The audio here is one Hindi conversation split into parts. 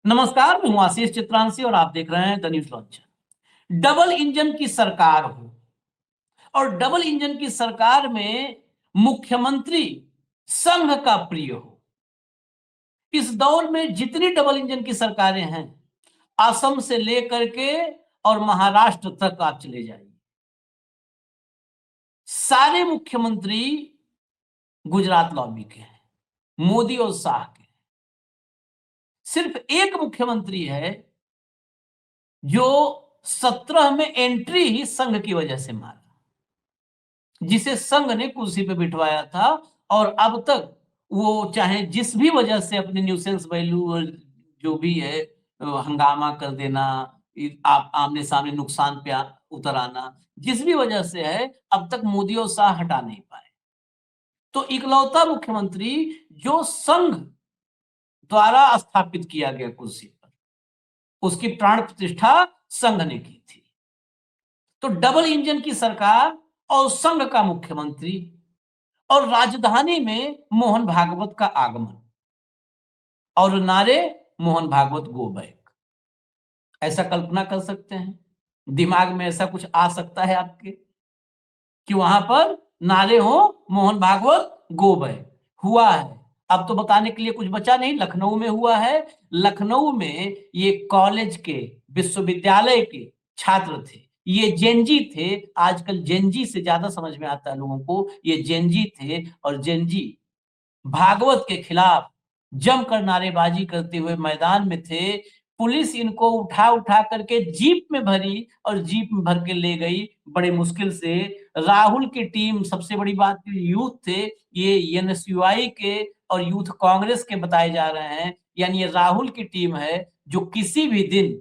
नमस्कार, मैं हूं आशीष चित्रांशी और आप देख रहे हैं the news launcher. Double engine की सरकार हो और डबल इंजन की सरकार में मुख्यमंत्री संघ का प्रिय हो। इस दौर में जितनी डबल इंजन की सरकारें हैं, असम से लेकर के और महाराष्ट्र तक आप चले जाइए, सारे मुख्यमंत्री गुजरात लॉबी के हैं, मोदी और शाह के। सिर्फ एक मुख्यमंत्री है जो 17 में एंट्री ही संघ की वजह से मारा, जिसे संघ ने कुर्सी पे बिठवाया था। और अब तक वो चाहे जिस भी वजह से अपने न्यूसेंस वैल्यू जो भी है, हंगामा कर देना, आप आमने सामने नुकसान पे उतर आना, जिस भी वजह से है, अब तक मोदी और शाह हटा नहीं पाए। तो इकलौता मुख्यमंत्री जो संघ द्वारा स्थापित किया गया कुर्सी पर, उसकी प्राण प्रतिष्ठा संघ ने की थी। तो डबल इंजन की सरकार और संघ का मुख्यमंत्री और राजधानी में मोहन भागवत का आगमन और नारे मोहन भागवत गो बैक। ऐसा कल्पना कर सकते हैं? दिमाग में ऐसा कुछ आ सकता है आपके कि वहां पर नारे हो मोहन भागवत गो बैक? हुआ है। अब तो बताने के लिए कुछ बचा नहीं, लखनऊ में हुआ है। लखनऊ में ये कॉलेज के, विश्वविद्यालय के छात्र थे, ये जेनजी थे। आजकल जेनजी से ज्यादा समझ में आता है लोगों को, ये जेनजी थे और जेनजी भागवत के खिलाफ जमकर नारेबाजी करते हुए मैदान में थे। पुलिस इनको उठा उठा करके जीप में भरी और जीप में भर के ले गई बड़े मुश्किल से। राहुल की टीम, सबसे बड़ी बात यूथ थे, ये एनएसयूआई के और यूथ कांग्रेस के बताए जा रहे हैं। यानी ये राहुल की टीम है जो किसी भी दिन,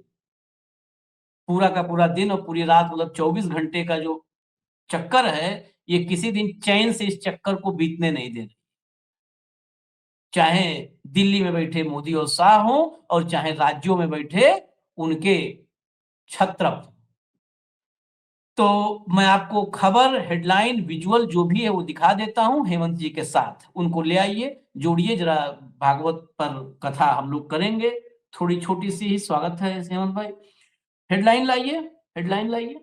पूरा का पूरा दिन और पूरी रात, मतलब 24 घंटे का जो चक्कर है, ये किसी दिन चैन से इस चक्कर को बीतने नहीं दे रही। चाहे दिल्ली में बैठे मोदी और शाह हो और चाहे राज्यों में बैठे उनके छत्रप। तो मैं आपको खबर, हेडलाइन, विजुअल जो भी है वो दिखा देता हूं हेमंत जी के साथ। उनको ले आइए, जोड़िए जरा, भागवत पर कथा हम लोग करेंगे। थोड़ी छोटी सी ही स्वागत है हेमंत भाई। हेडलाइन लाइए, हेडलाइन लाइए।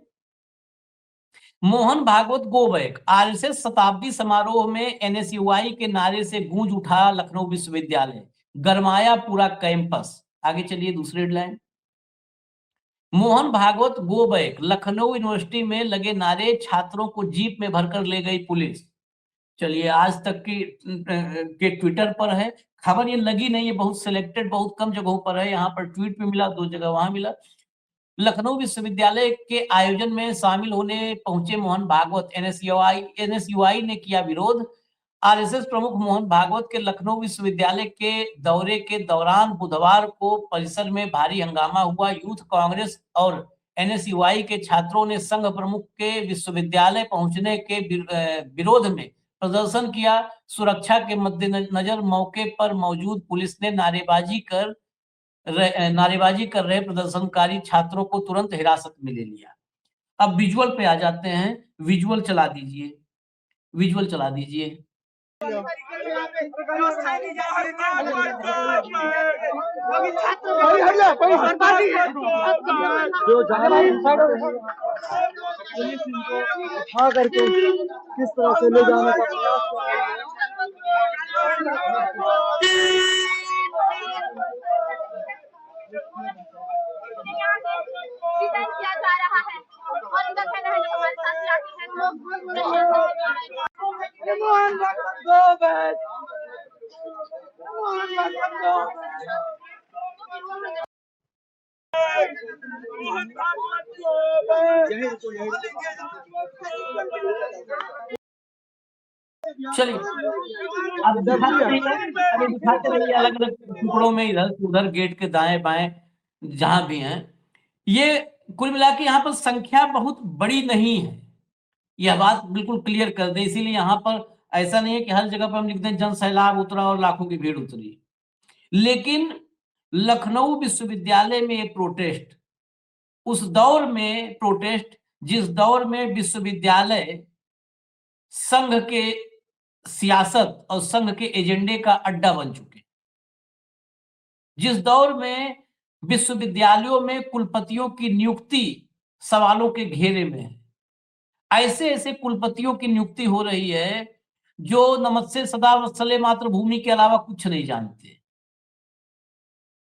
मोहन भागवत गो बैक, आरएसएस शताब्दी समारोह में एनएसयूआई के नारे से गूंज उठा लखनऊ विश्वविद्यालय, गरमाया पूरा कैंपस। आगे चलिए, दूसरी headline. Mohan Bhagwat go back, Lucknow university में लगे नारे, छात्रों को जीप में भरकर ले गई पुलिस। चलिए, आज तक के ट्विटर पर है खबर, ये लगी नहीं है, बहुत सिलेक्टेड, बहुत कम जगहों पर है। यहाँ पर ट्वीट पे मिला, 2 जगह वहां मिला। लखनऊ विश्वविद्यालय के आयोजन में शामिल होने पहुंचे मोहन भागवत, एनएसयूआई ने किया विरोध। आरएसएस प्रमुख मोहन भागवत के लखनऊ विश्वविद्यालय के दौरे के दौरान बुधवार को परिसर में भारी हंगामा हुआ। यूथ कांग्रेस और एनएसयूआई के छात्रों ने संघ प्रमुख के विश्वविद्यालय पहुंचने के विरोध में प्रदर्शन किया। सुरक्षा के मद्देनजर मौके पर मौजूद पुलिस ने नारेबाजी कर रहे प्रदर्शनकारी छात्रों को तुरंत हिरासत में ले लिया। अब विजुअल पे आ जाते हैं। विजुअल चला दीजिए, विजुअल चला दीजिए। जो पुलिस इनको उठा करके किस तरह से ले जाने का प्रयास कर रही है। किया जा रहा है और इनका कहना है जो हमारे साथ लाठी है चलिए, अब दिखाते रहिए अलग अलग टुकड़ों में, इधर उधर, गेट के दाएं बाएं जहां भी हैं। ये कुल मिला के यहाँ पर संख्या बहुत बड़ी नहीं है, यह बात बिल्कुल क्लियर कर दे। इसीलिए यहाँ पर ऐसा नहीं है कि हर जगह पर हम लिखते हैं जन सैलाब उतरा और लाखों की भीड़ उतरी। लेकिन लखनऊ विश्वविद्यालय में एक प्रोटेस्ट, उस दौर में प्रोटेस्ट जिस दौर में विश्वविद्यालय संघ के सियासत और संघ के एजेंडे का अड्डा बन चुके, जिस दौर में विश्वविद्यालयों में कुलपतियों की नियुक्ति सवालों के घेरे में है। ऐसे ऐसे कुलपतियों की नियुक्ति हो रही है जो नमस्ते सदा वत्सले मातृभूमि के अलावा कुछ नहीं जानते।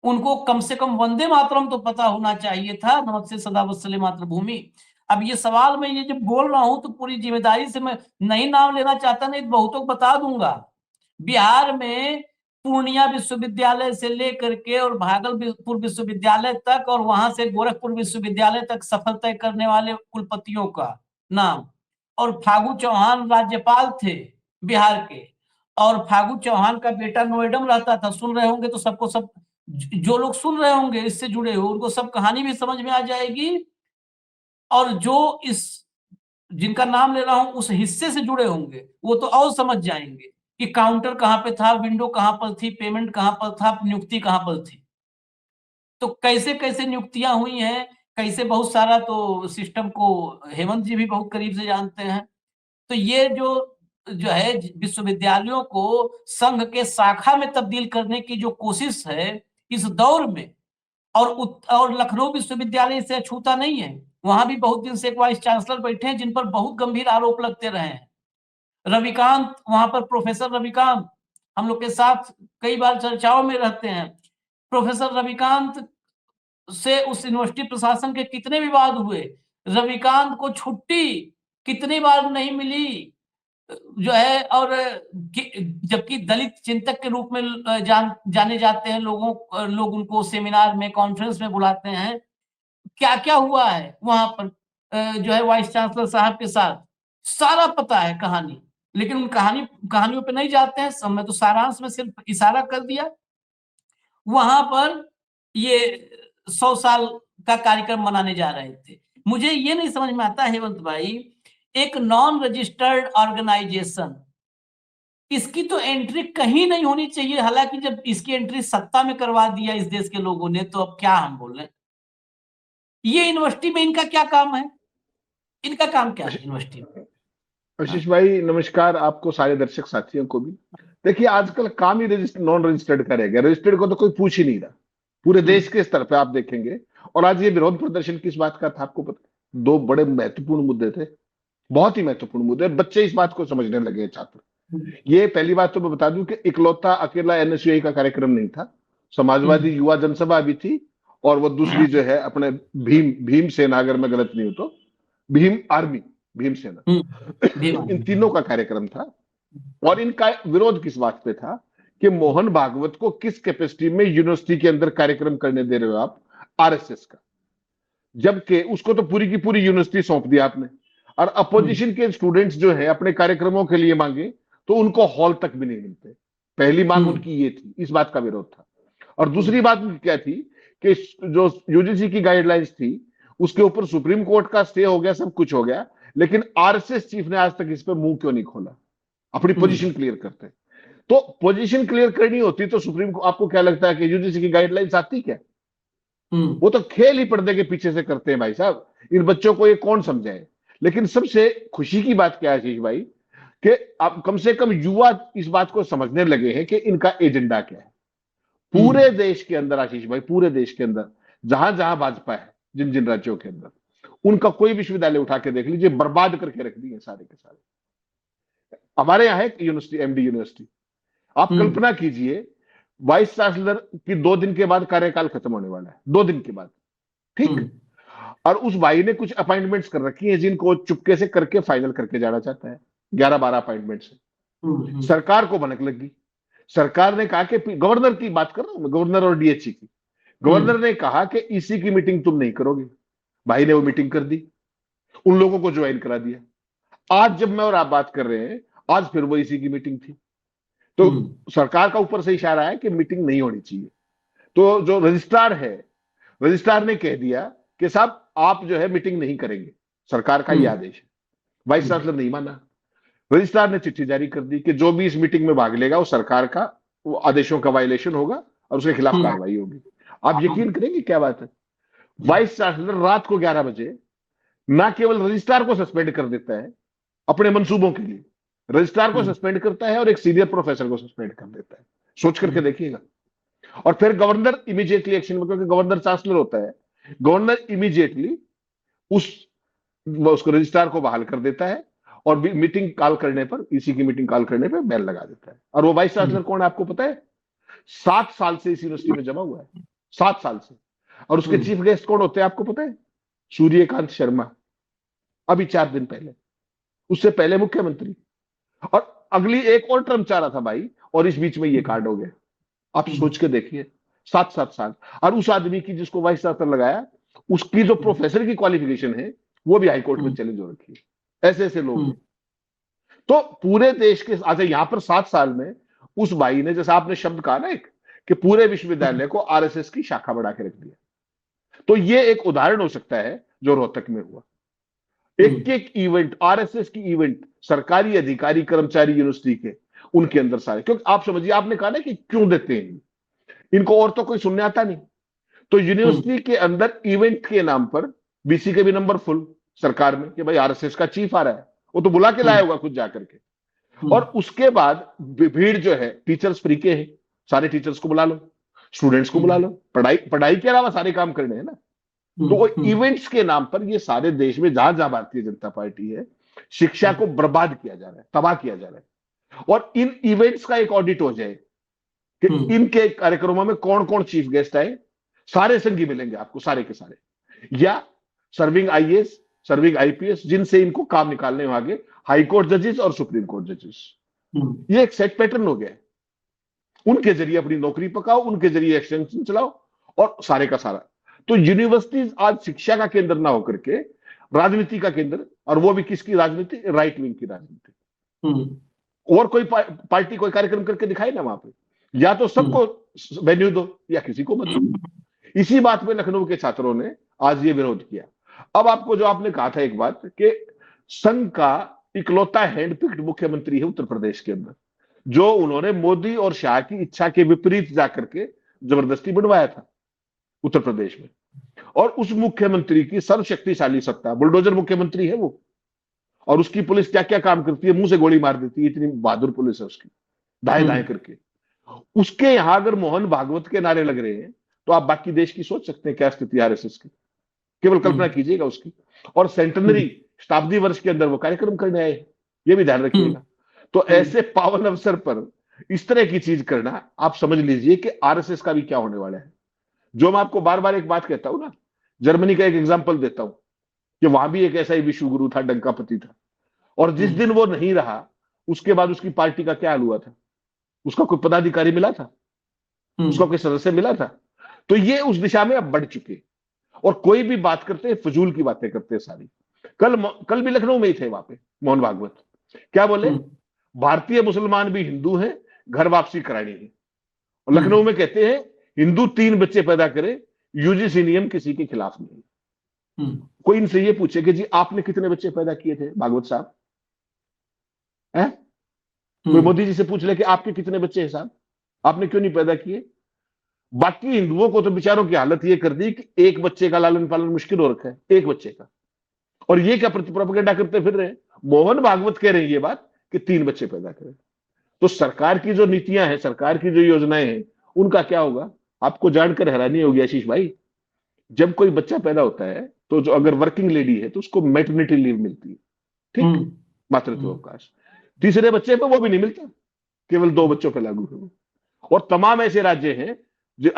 उनको कम से कम वंदे मातरम तो पता होना चाहिए था, नमस्ते सदा वत्सले मातृभूमि। अब ये सवाल मैं ये जब बोल रहा हूं तो पूरी जिम्मेदारी से मैं नहीं नाम लेना चाहता, नहीं तो बहुतों को बता दूंगा। बिहार में पूर्णिया विश्वविद्यालय से लेकर के और भागलपुर विश्वविद्यालय तक और वहां से गोरखपुर विश्वविद्यालय तक सफर तय करने वाले कुलपतियों का नाम, और फागू चौहान राज्यपाल थे बिहार के, और फागू चौहान का बेटा नोएडा में रहता था। सुन रहे होंगे तो सबको सब जो लोग सुन रहे होंगे इससे जुड़े हुए उनको सब कहानी भी समझ में आ जाएगी, और जो इस जिनका नाम ले रहा हूं उस हिस्से से जुड़े होंगे वो तो और समझ जाएंगे कि काउंटर कहां पे था, विंडो कहां पर थी, पेमेंट कहां पर था, नियुक्ति कहां पर थी। तो कैसे कैसे नियुक्तियां हुई हैं, कैसे बहुत सारा तो सिस्टम को हेमंत जी भी बहुत करीब से जानते हैं। तो ये जो है विश्वविद्यालयों को संघ के शाखा में तब्दील करने की जो कोशिश है इस दौर में, और लखनऊ विश्वविद्यालय से अछूता नहीं है। वहां भी बहुत दिन से एक वाइस चांसलर बैठे हैं जिन पर बहुत गंभीर आरोप लगते रहे हैं। रविकांत, वहां पर प्रोफेसर रविकांत हम लोग के साथ कई बार चर्चाओं में रहते हैं। प्रोफेसर रविकांत से उस यूनिवर्सिटी प्रशासन के कितने विवाद हुए, रविकांत को छुट्टी कितनी बार नहीं मिली जो है, और जबकि दलित चिंतक के रूप में जाने जाते हैं लोग उनको सेमिनार में कॉन्फ्रेंस में बुलाते हैं। क्या क्या हुआ है वहां पर जो है वाइस चांसलर साहब के साथ, सारा पता है कहानी, लेकिन उन कहानियों पे नहीं जाते हैं। मैं तो सारांश में सिर्फ इशारा कर दिया। वहां पर ये 100 साल का कार्यक्रम मनाने जा रहे थे। मुझे ये नहीं समझ में आता हेमंत भाई, एक नॉन रजिस्टर्ड ऑर्गेनाइजेशन, इसकी तो एंट्री कहीं नहीं होनी चाहिए। हालांकि जब इसकी एंट्री सत्ता में करवा दिया इस देश के लोगों ने तो अब क्या हम बोले। ये यूनिवर्सिटी में इनका क्या काम है, इनका काम क्या है यूनिवर्सिटी में? आशीष भाई नमस्कार, आपको सारे दर्शक साथियों को भी। देखिए आजकल काम ही नॉन रजिस्टर्ड का रह गया, रजिस्टर्ड को तो कोई पूछ ही नहीं रहा पूरे देश के स्तर पे आप देखेंगे। और आज ये विरोध प्रदर्शन किस बात का था आपको पता? दो बड़े महत्वपूर्ण मुद्दे थे, बहुत ही महत्वपूर्ण मुद्दे। बच्चे इस बात को समझने लगे, छात्र। ये पहली बात तो मैं बता दूं कि इकलौता अकेला एनएसयूआई का कार्यक्रम नहीं था, समाजवादी युवा जनसभा भी थी, और वो दूसरी जो है अपने भीम सेना, अगर मैं गलत नहीं हूं तो भीम आर्मी, भीम सेना, इन तीनों का कार्यक्रम था। और इनका विरोध किस बात पे था कि मोहन भागवत को किस कैपेसिटी में यूनिवर्सिटी के अंदर कार्यक्रम करने दे रहे हो आप, आरएसएस का, जबकि उसको तो पूरी की पूरी यूनिवर्सिटी सौंप दिया आपने। और अपोजिशन के स्टूडेंट्स जो है अपने कार्यक्रमों के लिए मांगे तो उनको हॉल तक भी नहीं मिलते। पहली मांग उनकी ये थी, इस बात का विरोध था। और दूसरी बात उनकी क्या थी कि जो यूजीसी की गाइडलाइंस थी उसके ऊपर सुप्रीम कोर्ट का स्टे हो गया, सब कुछ हो गया, लेकिन आरएसएस चीफ ने आज तक इस पर मुंह क्यों नहीं खोला अपनी पोजीशन क्लियर करते? तो पोजीशन क्लियर करनी होती तो सुप्रीम को, आपको क्या लगता है कि यूजीसी की गाइडलाइंस आती क्या? वो तो खेल ही पर्दे के पीछे से करते हैं भाई साहब। इन बच्चों को ये कौन समझाए? लेकिन सबसे खुशी की बात क्या है आशीष भाई, कि अब कम से कम युवा इस बात को समझने लगे हैं कि इनका एजेंडा क्या है। पूरे देश के अंदर आशीष भाई, पूरे देश के अंदर जहां जहां भाजपा है, जिन जिन राज्यों के अंदर, उनका कोई विश्वविद्यालय उठा के देख लीजिए, बर्बाद करके रख दिए सारे के सारे। हमारे यहाँ है यूनिवर्सिटी, एमडी यूनिवर्सिटी, आप कल्पना कीजिए वाइस चांसलर की 2 दिन के बाद कार्यकाल खत्म होने वाला है, 2 दिन के बाद, ठीक। और उस भाई ने कुछ अपॉइंटमेंट्स कर रखी हैं जिनको चुपके से करके फाइनल करके जाना चाहता है, 11-12 अपॉइंटमेंट से। सरकार को भनक लगी, सरकार ने कहा कि गवर्नर की बात कर रहा हूं मैं, गवर्नर और डीएचई की, गवर्नर ने कहा कि ईसी की मीटिंग तुम नहीं करोगे। भाई ने वो मीटिंग कर दी, उन लोगों को ज्वाइन करा दिया। आज जब मैं और आप बात कर रहे हैं, आज फिर वो ईसी की मीटिंग थी। तो सरकार का ऊपर से इशारा है कि मीटिंग नहीं होनी चाहिए। तो जो रजिस्ट्रार है, रजिस्ट्रार ने कह दिया कि साहब आप जो है मीटिंग नहीं करेंगे, सरकार का ये आदेश है। वाइस चांसलर नहीं माना, रजिस्ट्रार ने चिट्ठी जारी कर दी कि जो भी इस मीटिंग में भाग लेगा वो सरकार का वो आदेशों का वायलेशन होगा और उसके खिलाफ कार्रवाई होगी। आप यकीन करेंगे क्या बात है, वाइस चांसलर रात को 11 बजे ना केवल रजिस्ट्रार को सस्पेंड कर देता है अपने मंसूबों के लिए, रजिस्ट्रार को सस्पेंड करता है और एक सीनियर प्रोफेसर को सस्पेंड कर देता है। सोच करके देखिएगा। और फिर गवर्नर इमीडिएटली एक्शन में, क्योंकि गवर्नर चांसलर होता है, गवर्नर इमीडिएटली उस उसको रजिस्ट्रार को बहाल कर देता है और मीटिंग कॉल करने पर, ईसी की मीटिंग कॉल करने पर बैन लगा देता है। और वो वाइस चांसलर कौन है आपको पता है? 7 साल से इस यूनिवर्सिटी में जमा हुआ है, 7 साल से। और उसके चीफ गेस्ट कौन होते हैं आपको पता है? सूर्यकांत शर्मा, अभी 4 दिन पहले। उससे पहले मुख्यमंत्री, और अगली एक और टर्म चाह रहा था भाई, और इस बीच में ये कांड हो गया। आप सोच के देखिए, 7-7 साल। और उस आदमी की जिसको वाइस चांसलर लगाया, उसकी जो प्रोफेसर की क्वालिफिकेशन है वो भी हाईकोर्ट में चैलेंज हो रखी है। ऐसे ऐसे लोग हैं। तो पूरे देश के, अच्छा यहां पर 7 साल में उस भाई ने, जैसा आपने शब्द कहा ना एक, कि पूरे विश्वविद्यालय को आरएसएस की शाखा बना के रख दिया। तो ये एक उदाहरण हो सकता है जो रोहतक में हुआ। एक एक इवेंट, आरएसएस की इवेंट, सरकारी अधिकारी कर्मचारी यूनिवर्सिटी के, उनके अंदर सारे। क्योंकि आप समझिए, आपने कहा ना कि क्यों देते हैं इनको, और तो कोई सुनने आता नहीं। तो यूनिवर्सिटी के अंदर इवेंट के नाम पर बीसी के भी नंबर फुल सरकार में, कि भाई आरएसएस का चीफ आ रहा है, वो तो बुला के लाया होगा खुद जाकर के। और उसके बाद भीड़ जो है, टीचर्स फ्री के हैं, सारे टीचर्स को बुला लो, स्टूडेंट्स को बुला लो, पढ़ाई के अलावा सारे काम करने हैं ना। तो इवेंट्स के नाम पर ये सारे देश में जहां जहां भारतीय जनता पार्टी है, शिक्षा को बर्बाद किया जा रहा है, तबाह किया जा रहा है। और इन इवेंट्स का एक ऑडिट हो जाए कि इनके कार्यक्रमों में कौन कौन चीफ गेस्ट आए, सारे संगी मिलेंगे आपको, सारे के सारे, या सर्विंग आईएएस, सर्विंग आईपीएस, जिनसे इनको काम निकालने हो आगे, हाईकोर्ट जजेस और सुप्रीम कोर्ट जजेस। ये एक सेट पैटर्न हो गया है। उनके जरिए अपनी नौकरी पकाओ, उनके जरिए एक्सटेंशन चलाओ, और सारे का सारा। तो यूनिवर्सिटीज आज शिक्षा का केंद्र ना होकर के राजनीति का केंद्र, और वो भी किसकी राजनीति? राइट विंग की राजनीति। और कोई पार्टी कोई कार्यक्रम करके दिखाए ना वहां पे, या तो सबको वेन्यू दो या किसी को मत दो। इसी बात पे लखनऊ के छात्रों ने आज ये विरोध किया। अब आपको जो आपने कहा था एक बात, कि संघ का इकलौता हैंडपिक्ड मुख्यमंत्री है उत्तर प्रदेश के अंदर, जो उन्होंने मोदी और शाह की इच्छा के विपरीत जाकर के जबरदस्ती बनवाया था उत्तर प्रदेश में। और उस मुख्यमंत्री की सर्वशक्तिशाली सत्ता, बुलडोजर मुख्यमंत्री है वो, और उसकी पुलिस क्या क्या काम करती है, मुंह से गोली मार देती है, इतनी बहादुर पुलिस है उसकी, दाएं दाएं करके। उसके यहां अगर मोहन भागवत के नारे लग रहे हैं, तो आप बाकी देश की सोच सकते हैं क्या स्थिति आरएसएस की, केवल कल्पना कीजिएगा उसकी। और सेंटेनरी शताब्दी वर्ष के अंदर वो कार्यक्रम करने आए, ये भी ध्यान रखिएगा। तो ऐसे पावन अवसर पर इस तरह की चीज करना, आप समझ लीजिए कि आरएसएस का भी क्या होने वाला है। जो मैं आपको बार बार एक बात कहता हूं ना, जर्मनी का एक एग्जांपल देता हूं, कि वहां भी एक ऐसा ही विश्व गुरु था, डंकापति था, और जिस दिन वो नहीं रहा, उसके बाद उसकी पार्टी का क्या हाल हुआ था? उसका कोई पदाधिकारी मिला था? उसका कोई सदस्य मिला था? तो ये उस दिशा में अब बढ़ चुके, और कोई भी बात करते हैं फजूल की बातें करते हैं सारी। कल भी लखनऊ में ही थे वहां पे मोहन भागवत, क्या बोले? भारतीय मुसलमान भी हिंदू हैं, घर वापसी करानी है। और लखनऊ में कहते हैं हिंदू 3 बच्चे पैदा करे, यूजीसी नियम किसी के खिलाफ नहीं। कोई इनसे ये पूछे कि जी आपने कितने बच्चे पैदा किए थे भागवत साहब? है कोई मोदी जी से पूछ ले कि आपके कितने बच्चे हैं साहब, आपने क्यों नहीं पैदा किए? बाकी हिंदुओं को तो बेचारों की हालत ये कर दी कि एक बच्चे का लालन पालन मुश्किल हो रखा है, एक बच्चे का। और ये क्या प्रोपेगेंडा करते फिर रहे हैं? मोहन भागवत कह रहे हैं ये बात कि 3 बच्चे पैदा करें। तो सरकार की जो नीतियां हैं, सरकार की जो योजनाएं हैं, उनका क्या होगा? आपको जानकर हैरानी होगी आशीष भाई, जब कोई बच्चा पैदा होता है तो जो अगर वर्किंग लेडी है तो उसको मैटरनिटी लीव मिलती है, ठीक, मातृत्व अवकाश। तीसरे बच्चे पे वो भी नहीं मिलता, केवल 2 बच्चों पर लागू है। और तमाम ऐसे राज्य हैं,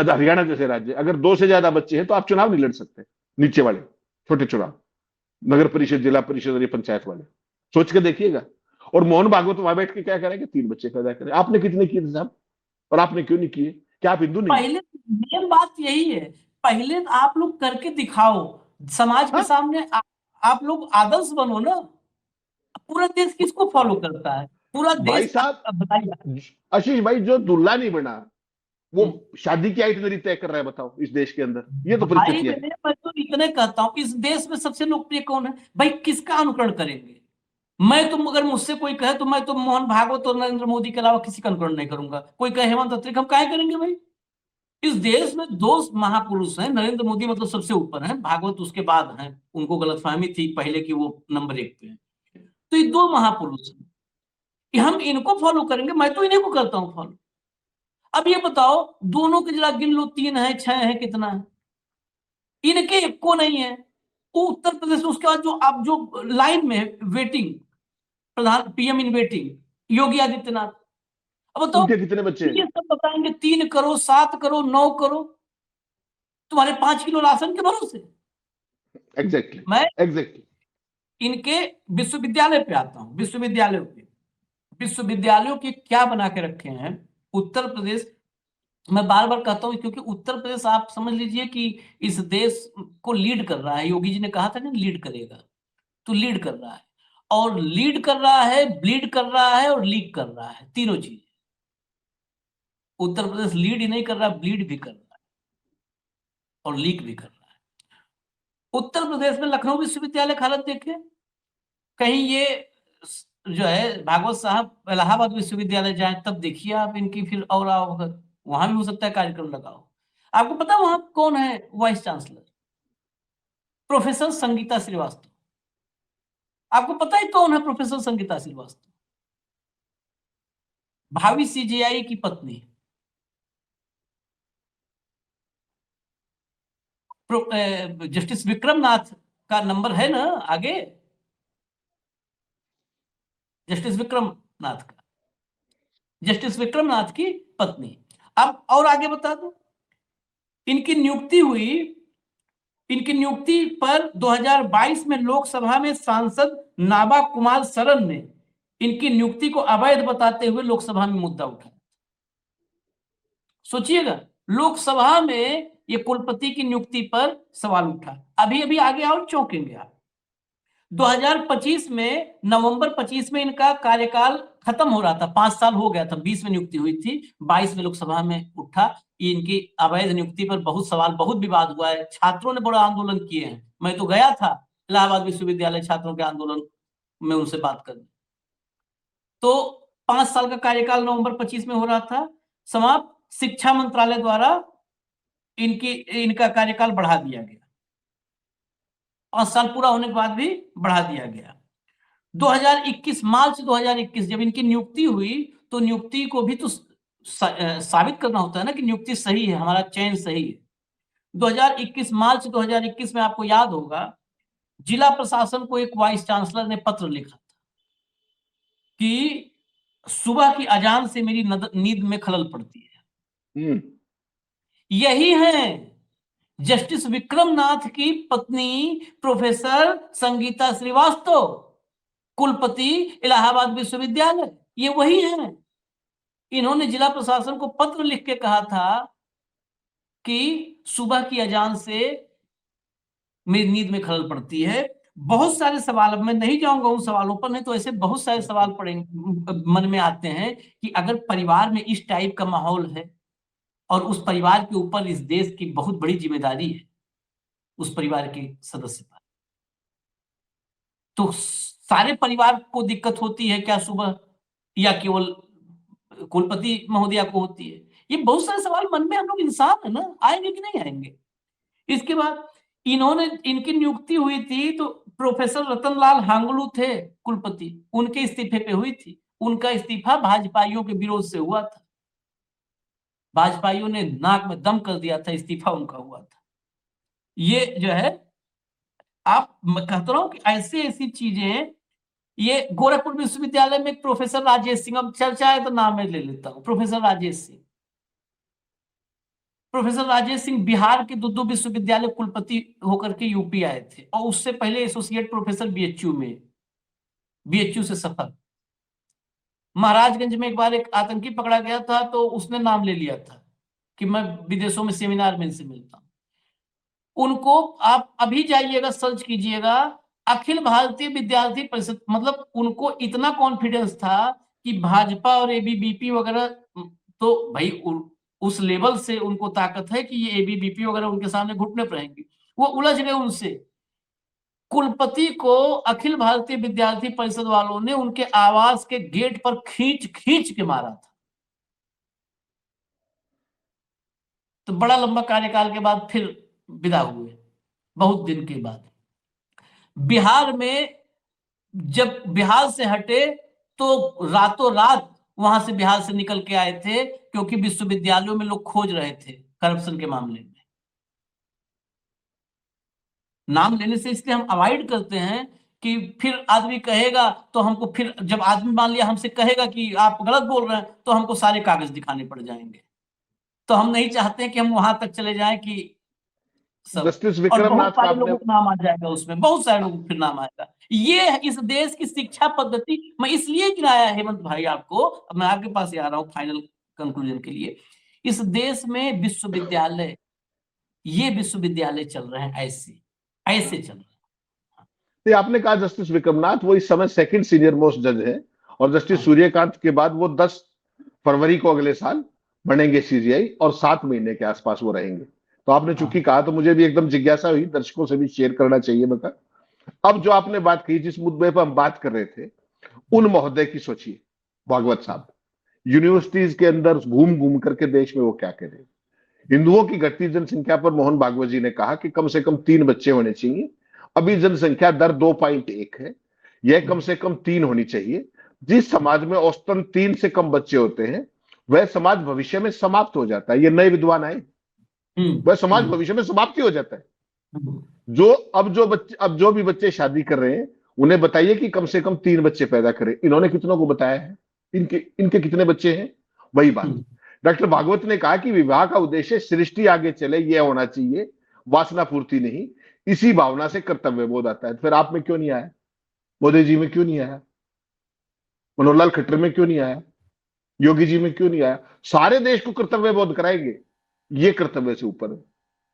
हरियाणा जैसे राज्य, अगर 2 से ज्यादा बच्चे हैं तो आप चुनाव नहीं लड़ सकते, नीचे वाले छोटे चुनाव, नगर परिषद, जिला परिषद और ये पंचायत वाले। सोच के देखिएगा। और मोहन भागवत वहां बैठ के क्या करेंगे? 3 बच्चे पैदा करें। आपने कितने किए थे साहब, और आपने क्यों नहीं किए? क्या आप हिंदू नहीं? पहले मेन बात यही है, पहले आप लोग करके दिखाओ, समाज के सामने आप लोग आदर्श बनो ना। पूरा देश किसको फॉलो करता है? पूरा भाई देश। साहब, आशीष भाई, जो दूल्हा नहीं बना वो शादी की आइटनरी तय कर रहा है, बताओ इस देश के अंदर। ये तो परिस्थिति है। मैं तो इतने कहता हूँ, इस देश में सबसे लोकप्रिय कौन है भाई? किसका अनुकरण करेंगे? मैं तो, अगर मुझसे कोई कहे तो मैं तो मोहन भागवत और नरेंद्र मोदी के अलावा किसी का अनुकरण नहीं करूंगा। कोई कहे हेमंत अत्रे, हम काहे करेंगे भाई? इस देश में 2 महापुरुष हैं, नरेंद्र मोदी मतलब सबसे ऊपर है, भागवत उसके बाद है। उनको गलतफहमी थी पहले कि वो नंबर 1 पे है। तो ये 2 महापुरुष हैं कि हम इनको फॉलो करेंगे। मैं तो इन्हीं को करता हूं फॉलो। अब ये बताओ, दोनों के जरा गिन लो, 3 है, 6 है, कितना है? इनके एक को नहीं है। वो उत्तर प्रदेश, उसके बाद जो आप जो लाइन में वेटिंग, प्रधान PM in waiting Yogi Adityanath. अब बताओ, उनके कितने बच्चे ये हैं? सब बताएंगे 3 करोड़, 7 करोड़, 9 करोड़, तुम्हारे 5 किलो राशन के भरोसे। एग्जैक्टली, मैं एग्जैक्टली। इनके विश्वविद्यालय पे आता हूं, विश्वविद्यालयों पे। विश्वविद्यालयों के क्या बना के रखे हैं उत्तर प्रदेश। मैं बार बार कहता हूं, क्योंकि उत्तर प्रदेश आप समझ लीजिए कि इस देश को लीड कर रहा है। योगी जी ने कहा था ना लीड करेगा, तो लीड कर रहा है, और लीड कर रहा है, ब्लीड कर रहा है, और लीक कर रहा है, तीनों चीज। उत्तर प्रदेश लीड ही नहीं कर रहा, ब्लीड भी कर रहा है और लीक भी कर रहा है। उत्तर प्रदेश में लखनऊ विश्वविद्यालय की हालत देखे, कहीं ये जो है भागवत साहब इलाहाबाद विश्वविद्यालय जाए तब देखिए आप इनकी, फिर और आओ, वहां भी हो सकता है कार्यक्रम लगाओ। आपको पता वहां कौन है vice chancellor? Professor Sangeeta Srivastava. आपको पता है कौन है प्रोफेसर संगीता श्रीवास्तव? भावी सीजेआई की पत्नी। जस्टिस विक्रम नाथ का नंबर है ना आगे, जस्टिस विक्रम नाथ का, जस्टिस विक्रम नाथ की पत्नी। अब और आगे बता दो, इनकी नियुक्ति हुई, इनकी नियुक्ति पर 2022 में लोकसभा में सांसद नाबा कुमार सरन ने इनकी नियुक्ति को अवैध बताते हुए लोकसभा में मुद्दा उठाया। सोचिएगा, लोकसभा में ये कुलपति की नियुक्ति पर सवाल उठा। अभी अभी आगे और चौंकेंगे आप। 2025 में, नवंबर 25 में इनका कार्यकाल खत्म हो रहा था, 5 साल हो गया था। 20 में नियुक्ति हुई थी, 22 में लोकसभा में उठा। इनकी अवैध नियुक्ति पर बहुत सवाल, बहुत विवाद हुआ है, छात्रों ने बड़ा आंदोलन किए हैं। मैं तो गया था इलाहाबाद विश्वविद्यालय छात्रों के आंदोलन में उनसे बात करने। तो 5 साल का कार्यकाल नवंबर 25 में हो रहा था समाप्त। शिक्षा मंत्रालय द्वारा इनका कार्यकाल बढ़ा दिया गया, 5 साल पूरा होने के बाद भी बढ़ा दिया गया। 2021, मार्च 2021 जब इनकी नियुक्ति हुई, तो नियुक्ति को भी तो साबित करना होता है ना कि नियुक्ति सही है, हमारा चयन सही है। 2021, मार्च 2021 में आपको याद होगा, जिला प्रशासन को एक वाइस चांसलर ने पत्र लिखा था कि सुबह की अजान से मेरी नींद में खलल पड़ती है। यही है जस्टिस विक्रम नाथ की पत्नी प्रोफेसर संगीता श्रीवास्तव, कुलपति इलाहाबाद विश्वविद्यालय, ये वही है। इन्होंने जिला प्रशासन को पत्र लिख के कहा था कि सुबह की अजान से मेरी नींद में खलल पड़ती है। बहुत सारे सवाल, अब मैं नहीं जाऊंगा उन सवालों पर, नहीं तो ऐसे बहुत सारे सवाल मन में आते हैं कि अगर परिवार में इस टाइप का माहौल है और उस परिवार के ऊपर इस देश की बहुत बड़ी जिम्मेदारी है, उस परिवार के सदस्य पर, तो सारे परिवार को दिक्कत होती है क्या सुबह, या केवल कुलपति महोदया को होती है? ये बहुत सारे सवाल मन में, हम लोग इंसान है ना, आएंगे कि नहीं आएंगे। इसके बाद इन्होंने, इनकी नियुक्ति हुई थी तो प्रोफेसर रतनलाल हांगलू थे कुलपति, उनके इस्तीफे पे हुई थी। उनका इस्तीफा भाजपाइयों के विरोध से हुआ था, भाजपाइयों ने नाक में दम कर दिया था, इस्तीफा उनका हुआ था। ये जो है, आप, मैं कहता रहा हूं कि ऐसी ऐसी चीजें। ये गोरखपुर विश्वविद्यालय में एक प्रोफेसर राजेश सिंह, अब चर्चा है तो नाम मैं ले लेता हूं, प्रोफेसर राजेश सिंह। प्रोफेसर राजेश सिंह बिहार के दो विश्वविद्यालय कुलपति होकर के यूपी आए थे, और उससे पहले एसोसिएट प्रोफेसर बीएचयू में, बीएचयू से सफर। महाराजगंज में एक बार एक आतंकी पकड़ा गया था, तो उसने नाम ले लिया था कि मैं विदेशों में सेमिनार में इनसे मिलता हूं। उनको आप अभी जाइएगा, सर्च कीजिएगा, अखिल भारतीय विद्यार्थी परिषद, मतलब उनको इतना कॉन्फिडेंस था कि भाजपा और एबीवीपी वगैरह, तो भाई उस लेवल से उनको ताकत है कि ये एबीवीपी वगैरह उनके सामने घुटने पर रहेंगी। वो उलझ गए उनसे। कुलपति को अखिल भारतीय विद्यार्थी परिषद वालों ने उनके आवास के गेट पर खींच खींच के मारा था। तो बड़ा लंबा कार्यकाल के बाद फिर विदा हुए, बहुत दिन के बाद। बिहार में जब बिहार से हटे तो रातों रात वहां से बिहार से निकल के आए थे, क्योंकि विश्वविद्यालयों में लोग खोज रहे थे करप्शन के मामले में। नाम लेने से इसलिए हम अवॉइड करते हैं कि फिर आदमी कहेगा तो हमको, फिर जब आदमी मान लिया हमसे कहेगा कि आप गलत बोल रहे हैं, तो हमको सारे कागज दिखाने पड़ जाएंगे। तो हम नहीं चाहते कि हम वहां तक चले जाएं कि सब, जस्टिस और विक्रमनाथ बहुत का सारे आपने लोगों का नाम आ जाएगा उसमें, बहुत सारे लोगों का फिर नाम आएगा। ये है इस देश की शिक्षा पद्धति। मैं इसलिए गिनाया हेमंत भाई आपको, अब मैं आपके पास ही आ रहा हूँ फाइनल कंक्लूजन के लिए। इस देश में विश्वविद्यालय, ये विश्वविद्यालय चल रहे हैं ऐसे ऐसे चल रहे हैं। तो आपने कहा जस्टिस विक्रमनाथ वो इस समय सेकंड सीनियर मोस्ट जज है, और जस्टिस हाँ। सूर्यकांत के बाद वो 10 फरवरी को अगले साल बनेंगे सीजीआई, और 7 महीने के आसपास वो रहेंगे। तो आपने चूंकि कहा तो मुझे भी एकदम जिज्ञासा हुई, दर्शकों से भी शेयर करना चाहिए बता। अब जो आपने बात कही, जिस मुद्दे पर हम बात कर रहे थे, उन महोदय की सोचिए, भागवत साहब यूनिवर्सिटीज के अंदर घूम घूम करके देश में वो क्या कह रहे हैं। हिंदुओं की घटती जनसंख्या पर मोहन भागवत जी ने कहा कि कम से कम 3 बच्चे होने चाहिए। अभी जनसंख्या दर 2.1 है, यह कम से कम 3 होनी चाहिए। जिस समाज में औसतन 3 से कम बच्चे होते हैं, वह समाज भविष्य में समाप्त हो जाता है। ये नए विद्वान आए, वह समाज भविष्य में समाप्ति हो जाता है। अब जो भी बच्चे शादी कर रहे हैं, उन्हें बताइए कि कम से कम 3 बच्चे पैदा करें। इन्होंने कितनों को बताया है? इनके कितने बच्चे हैं? वही बात डॉक्टर भागवत ने कहा कि विवाह का उद्देश्य सृष्टि आगे चले, यह होना चाहिए, वासना पूर्ति नहीं। इसी भावना से कर्तव्य बोध आता है। फिर आप में क्यों नहीं आया? मोदी जी में क्यों नहीं आया? मनोहर लाल खट्टर में क्यों नहीं आया? योगी जी में क्यों नहीं आया? सारे देश को कर्तव्य बोध कराएंगे, ये कर्तव्य से ऊपर है।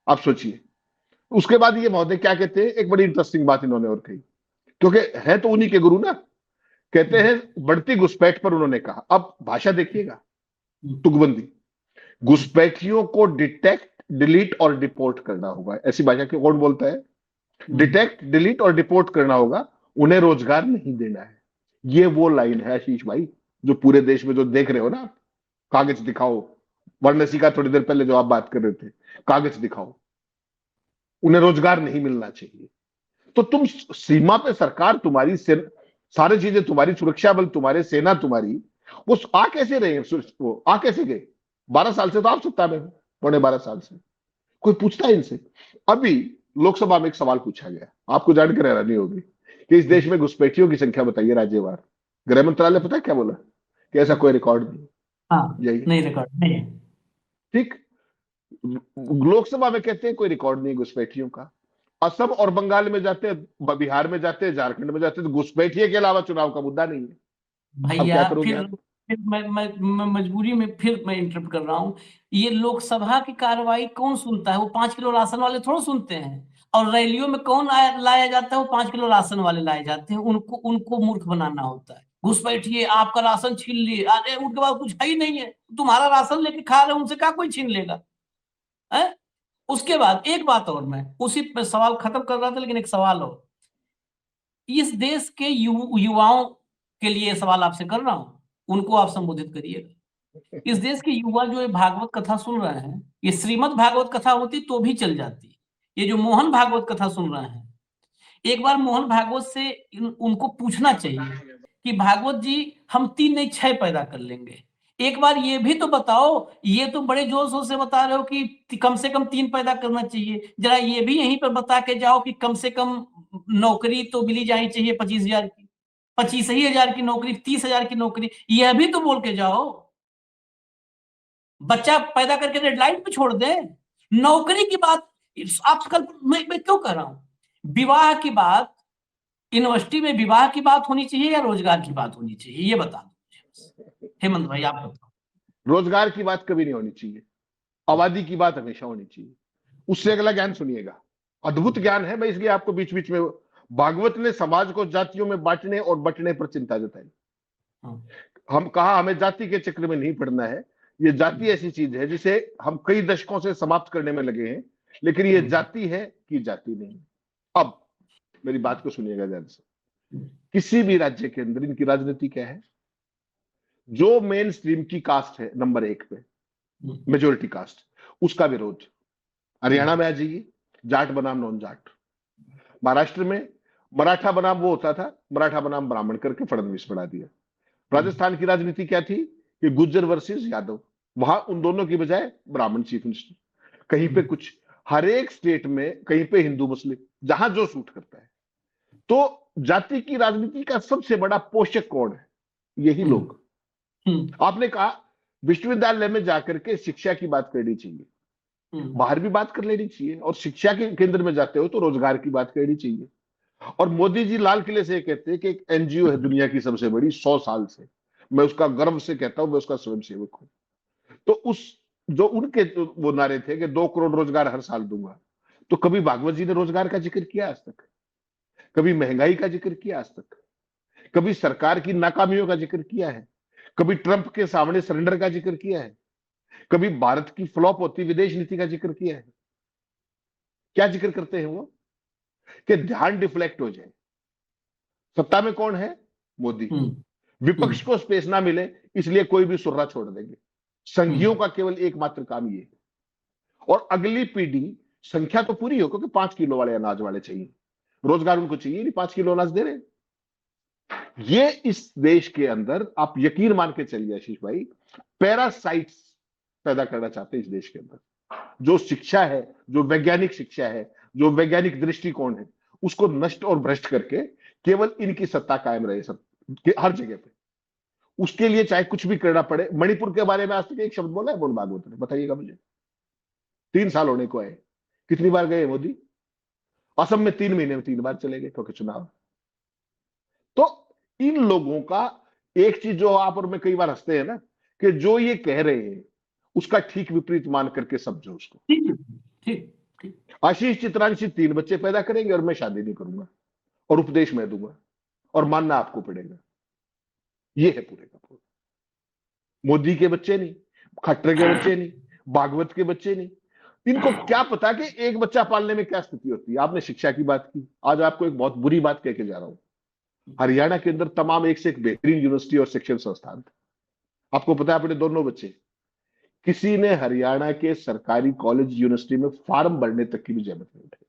आप सोचिए। उसके बाद ये महोदय क्या कहते हैं, एक बड़ी इंटरेस्टिंग बात इन्होंने और कही, क्योंकि है तो उन्हीं के गुरु ना। कहते हैं बढ़ती घुसपैठ पर उन्होंने कहा, अब भाषा देखिएगा, तुकबंदी, घुसपैठियों को डिटेक्ट, डिलीट और डिपोर्ट करना होगा। ऐसी भाषा के कौन बोलता है? डिटेक्ट, डिलीट और डिपोर्ट करना होगा, उन्हें रोजगार नहीं देना है। ये वो लाइन है आशीष भाई, जो पूरे देश में जो देख रहे हो ना। कागज दिखाओ, वाराणसी का थोड़ी देर पहले जो आप बात कर रहे थे, कागज दिखाओ। उन्हें रोजगार नहीं मिलना चाहिए। तो तुम सीमा पे सरकार तुम्हारी, सारी चीजें तुम्हारी, सुरक्षा बल तुम्हारे, सेना तुम्हारी, वो आ कैसे रहे? वो आ कैसे गए? 12 साल से तो आप सत्ता में, 12.5 साल से कोई पूछता है इनसे? अभी लोकसभा में एक सवाल पूछा गया, आपको जानकर हैरानी होगी कि इस देश में घुसपैठियों की संख्या बताइए राज्यवार। गृह मंत्रालय पता है क्या बोला? कि ऐसा कोई रिकॉर्ड नहीं। हाँ, यही नहीं रिकॉर्ड नहीं है। ठीक, लोकसभा में कहते हैं कोई रिकॉर्ड नहीं घुसपैठियों का। असम और बंगाल में जाते हैं, बिहार में जाते हैं, झारखंड में जाते हैं, तो घुसपैठिए के अलावा चुनाव का मुद्दा नहीं है। अब भैया क्या करोगे फिर आप? फिर मैं मजबूरी में फिर मैं इंटरप्ट कर रहा हूँ। ये लोकसभा की कार्रवाई कौन सुनता है? वो 5 किलो राशन वाले थोड़ा सुनते हैं। और रैलियों में कौन लाया जाता है? वो 5 किलो राशन वाले लाए जाते हैं। उनको उनको मूर्ख बनाना होता है। घुसपैठिए, आपका राशन छीन लिए, अरे उनके पास कुछ है ही नहीं है, तुम्हारा राशन लेके खा रहे, उनसे क्या कोई छीन लेगा? है? उसके बाद एक बात और, मैं उसी पे सवाल खत्म कर रहा था, लेकिन एक सवाल और इस देश के युवाओं के लिए सवाल आपसे कर रहा हूं, उनको आप संबोधित करिएगा। इस देश के युवा जो ये भागवत कथा सुन रहे हैं, ये श्रीमद् भागवत कथा होती तो भी चल जाती, ये जो मोहन भागवत कथा सुन रहे हैं, एक बार मोहन भागवत से उनको पूछना चाहिए कि भागवत जी, हम 3 नहीं 6 पैदा कर लेंगे। एक बार ये भी तो बताओ, ये तो बड़े जोर शोर से बता रहे हो कि कम से कम 3 पैदा करना चाहिए, जरा ये भी यहीं पर बता के जाओ कि कम से कम नौकरी तो मिली जानी चाहिए 25,000 की, 25,000 की नौकरी, 30,000 की नौकरी, यह भी तो बोल के जाओ। बच्चा पैदा करके रेड लाइट पे छोड़ दे। नौकरी की बात आजकल मैं क्यों कर रहा हूं? विवाह की बात, यूनिवर्सिटी में विवाह की बात होनी चाहिए या रोजगार की बात होनी चाहिए? ये बता दो हेमंत भाई, आप बताओ। रोजगार की बात कभी नहीं होनी चाहिए, आबादी की बात हमेशा होनी चाहिए। उससे अगला ज्ञान सुनिएगा, अद्भुत ज्ञान है। मैं इसलिए आपको बीच बीच में, भागवत ने समाज को जातियों में बांटने और बंटने पर चिंता जताई। हम कहा हमें जाति के चक्र में नहीं पड़ना है। ये जाति ऐसी चीज है जिसे हम कई दशकों से समाप्त करने में लगे हैं, लेकिन ये जाति है कि जाति नहीं। अब मेरी बात को सुनिएगा ध्यान से। किसी भी राज्य के अंदर इनकी राजनीति क्या है? जो मेन स्ट्रीम की कास्ट है नंबर 1 पे, मेजोरिटी कास्ट, उसका विरोध। हरियाणा में आ जाइए, जाट बनाम नॉन जाट। महाराष्ट्र में मराठा बनाम वो होता था, मराठा बनाम ब्राह्मण करके फडणवीस बढ़ा दिया। राजस्थान की राजनीति क्या थी? कि गुज्जर वर्सेस यादव, वहां उन दोनों की बजाय ब्राह्मण चीफ मिनिस्टर, कहीं पे कुछ, हर एक स्टेट में कहीं पे हिंदू मुस्लिम, जहां जो सूट करता है। तो जाति की राजनीति का सबसे बड़ा पोषक कौन है? यही लोग। आपने कहा विश्वविद्यालय में जाकर के शिक्षा की बात करनी चाहिए, बाहर भी बात कर लेनी चाहिए, और शिक्षा के केंद्र में जाते हो तो रोजगार की बात करनी चाहिए। और मोदी जी लाल किले से कहते हैं कि एक एनजीओ है दुनिया की सबसे बड़ी 100 साल से, मैं उसका गर्व से कहता हूं, मैं उसका स्वयंसेवक हूं। तो उस जो उनके वो नारे थे कि 2 करोड़ रोजगार हर साल दूंगा, तो कभी भागवत जी ने रोजगार का जिक्र किया आज तक? कभी महंगाई का जिक्र किया आज तक? कभी सरकार की नाकामियों का जिक्र किया है? कभी ट्रंप के सामने सरेंडर का जिक्र किया है? कभी भारत की फ्लॉप होती विदेश नीति का जिक्र किया है? क्या जिक्र करते हैं वो? कि ध्यान डिफ्लेक्ट हो जाए। सत्ता में कौन है? मोदी। विपक्ष को स्पेस ना मिले इसलिए कोई भी सुर्रा छोड़ देंगे। संघियों का केवल एकमात्र काम ये है। और अगली पीढ़ी, संख्या तो पूरी हो, क्योंकि 5 किलो वाले अनाज वाले चाहिए, रोजगार उनको चाहिए नहीं, 5 किलो अनाज दे रहे हैं। ये इस देश के अंदर आप यकीन मान के चलिए आशीष भाई, पैरासाइट्स पैदा करना चाहते हैं इस देश के अंदर। जो शिक्षा है, जो वैज्ञानिक शिक्षा है, जो वैज्ञानिक दृष्टिकोण है, उसको नष्ट और भ्रष्ट करके केवल इनकी सत्ता कायम रहे सब हर जगह पे। उसके लिए चाहे कुछ भी करना पड़े। मणिपुर के बारे में आज तक एक शब्द बोला है मोहन भागवत ने? बताइएगा मुझे। 3 साल होने को आए, कितनी बार गए मोदी? असम में 3 महीने में 3 बार चले गए क्योंकि चुनाव। तो इन लोगों का एक चीज जो आप और मैं कई बार हंसते हैं ना, कि जो ये कह रहे हैं उसका ठीक विपरीत मान करके समझो उसको। आशीष चित्रांशी 3 बच्चे पैदा करेंगे और मैं शादी नहीं करूंगा और उपदेश मैं दूंगा और मानना आपको पड़ेगा। ये है पूरे का पूरा। मोदी के बच्चे नहीं, खट्टर के बच्चे नहीं, भागवत के बच्चे नहीं। इनको क्या पता कि एक बच्चा पालने में क्या स्थिति होती है। आपने शिक्षा की बात की, आज आपको एक बहुत बुरी बात कह के जा रहा हूं। हरियाणा के अंदर तमाम एक से एक बेहतरीन यूनिवर्सिटी और शिक्षण संस्थान थे। आपको पता है, अपने दोनों बच्चे, किसी ने हरियाणा के सरकारी कॉलेज यूनिवर्सिटी में फॉर्म भरने तक की भी जहमत नहीं उठाई।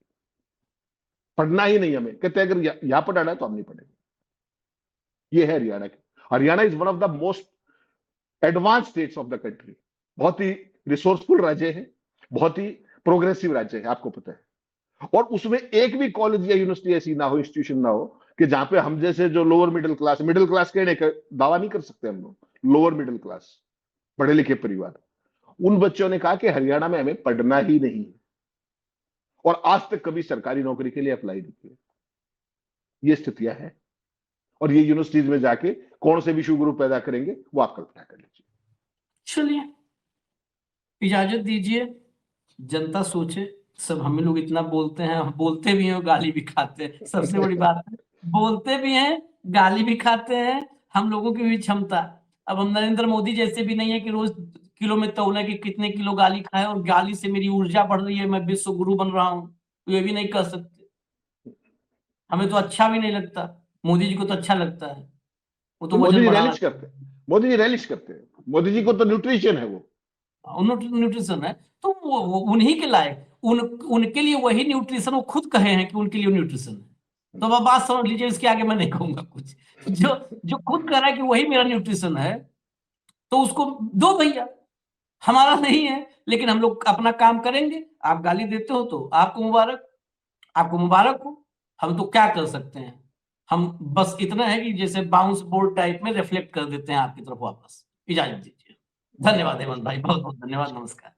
पढ़ना ही नहीं हमें, कहते अगर यहां पढ़ाना है तो हम नहीं पढ़ेंगे। ये है हरियाणा की। Haryana is one of the most advance states of the country. बहुत ही रिसोर्सफुल राज्य है, बहुत ही प्रोग्रेसिव राज्य है, आपको पता है। और उसमें एक भी कॉलेज या यूनिवर्सिटी ऐसी ना हो, इंस्टीट्यूशन ना हो कि जहां पे हम जैसे जो लोअर मिडिल क्लास कहने का दावा नहीं कर सकते हम लोग, लोअर मिडिल क्लास पढ़े लिखे परिवार, उन बच्चों ने कहा कि हरियाणा में हमें पढ़ना ही नहीं है और आज तक कभी सरकारी नौकरी के लिए अप्लाई नहीं किया। ये स्थितियां हैं और ये यूनिवर्सिटीज में जाके कौन से विश्व गुरु पैदा करेंगे वो आप कल्पना कर लीजिए। चलिए, इजाजत दीजिए, जनता सोचे। सब हम लोग इतना बोलते हैं, बोलते भी हैं और गाली भी खाते हैं। सबसे बड़ी बात है, बोलते भी हैं, गाली भी खाते हैं। हम लोगों की भी क्षमता, अब हम नरेंद्र मोदी जैसे भी नहीं है कि रोज किलो में तौले कि कितने किलो गाली खाए और गाली से मेरी ऊर्जा बढ़ रही है, मैं विश्व गुरु बन रहा हूं, तो ये भी नहीं कह सकते। हमें तो अच्छा भी नहीं लगता, मोदी जी को तो अच्छा लगता है। वो तो मोदी जी वजन रैलिश करते हैं, मोदी जी रैलिश करते हैं। मोदी जी को तो न्यूट्रिशन है, वो न्यूट्रिशन है, तो वो उन्हीं के लायक, उनके लिए वही न्यूट्रिशन, वो खुद कहे हैं कि उनके लिए न्यूट्रिशन है। तो अब बात समझ लीजिए, इसके आगे मैं नहीं कहूंगा कुछ। जो खुद कह रहा है कि वही मेरा न्यूट्रिशन है, तो उसको दो भैया, हमारा नहीं है। लेकिन हम लोग अपना काम करेंगे। आप गाली देते हो तो आपको मुबारक, आपको मुबारक हो। हम तो क्या कर सकते हैं, हम बस इतना है कि जैसे बाउंस बोर्ड टाइप में रिफ्लेक्ट कर देते हैं आपकी तरफ वापस। इजाजत दीजिए। धन्यवाद हेमंत भाई, बहुत बहुत धन्यवाद, नमस्कार।